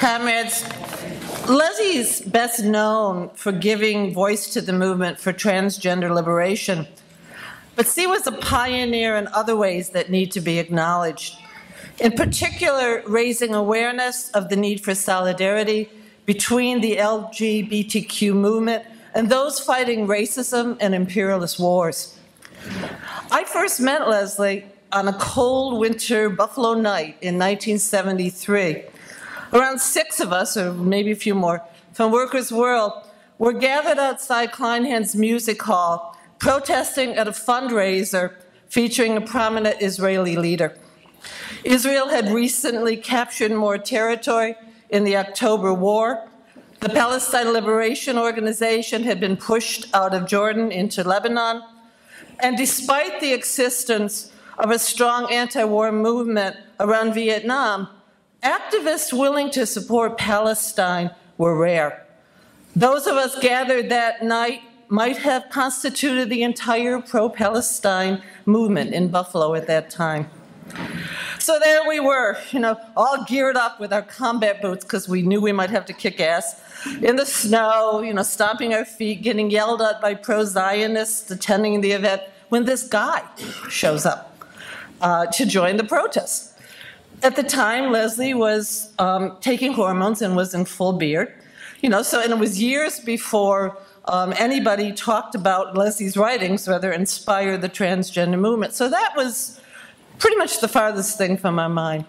Comrades, Leslie is best known for giving voice to the movement for transgender liberation, but she was a pioneer in other ways that need to be acknowledged. In particular, raising awareness of the need for solidarity between the LGBTQ movement and those fighting racism and imperialist wars. I first met Leslie on a cold winter Buffalo night in 1973. Around 6 of us, or maybe a few more, from Workers' World were gathered outside Kleinhand's Music Hall, protesting at a fundraiser featuring a prominent Israeli leader. Israel had recently captured more territory in the October War. The Palestine Liberation Organization had been pushed out of Jordan into Lebanon. And despite the existence of a strong anti-war movement around Vietnam, activists willing to support Palestine were rare. Those of us gathered that night might have constituted the entire pro-Palestine movement in Buffalo at that time. So there we were, all geared up with our combat boots because we knew we might have to kick ass in the snow, stomping our feet, getting yelled at by pro-Zionists attending the event, when this guy shows up to join the protest. At the time, Leslie was taking hormones and was in full beard, and it was years before anybody talked about Leslie's writings, whether inspired the transgender movement. So that was pretty much the farthest thing from our mind.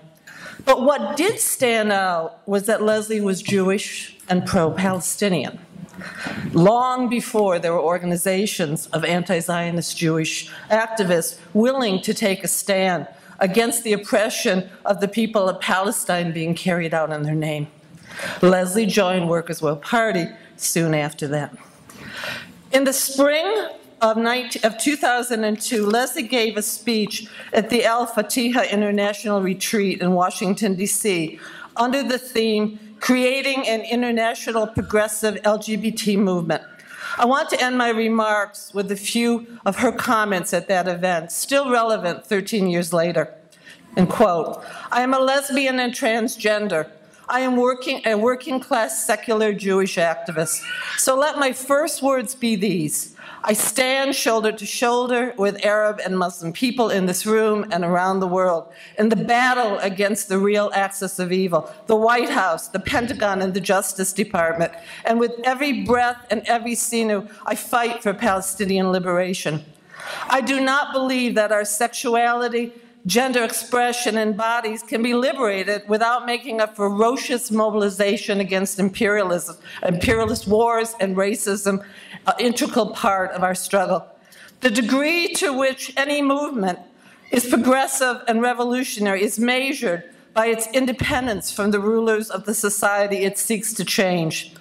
But what did stand out was that Leslie was Jewish and pro-Palestinian. Long before there were organizations of anti-Zionist Jewish activists willing to take a stand against the oppression of the people of Palestine being carried out in their name. Leslie joined Workers' World Party soon after that. In the spring of 2002, Leslie gave a speech at the Al Fatiha International Retreat in Washington, D.C., under the theme, Creating an International Progressive LGBT Movement. I want to end my remarks with a few of her comments at that event, still relevant 13 years later. And quote, "I am a lesbian and transgender. I am a working-class secular Jewish activist. So let my first words be these. I stand shoulder to shoulder with Arab and Muslim people in this room and around the world in the battle against the real axis of evil, the White House, the Pentagon, and the Justice Department. And with every breath and every sinew, I fight for Palestinian liberation. I do not believe that our sexuality, gender expression, and bodies can be liberated without making a ferocious mobilization against imperialism, imperialist wars and racism, an integral part of our struggle. The degree to which any movement is progressive and revolutionary is measured by its independence from the rulers of the society it seeks to change.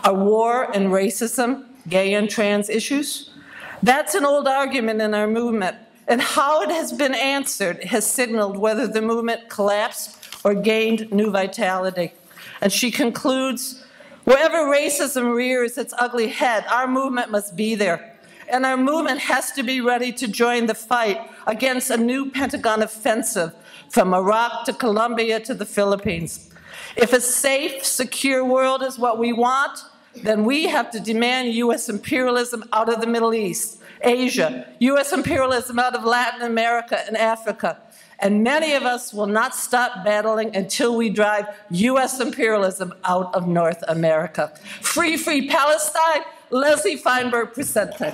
Are war and racism gay and trans issues? That's an old argument in our movement, and how it has been answered has signaled whether the movement collapsed or gained new vitality. And she concludes, wherever racism rears its ugly head, our movement must be there. And our movement has to be ready to join the fight against a new Pentagon offensive from Iraq to Colombia to the Philippines. If a safe, secure world is what we want, then we have to demand U.S. imperialism out of the Middle East, Asia, U.S. imperialism out of Latin America and Africa. And many of us will not stop battling until we drive U.S. imperialism out of North America. Free, free Palestine, Leslie Feinberg, Presente.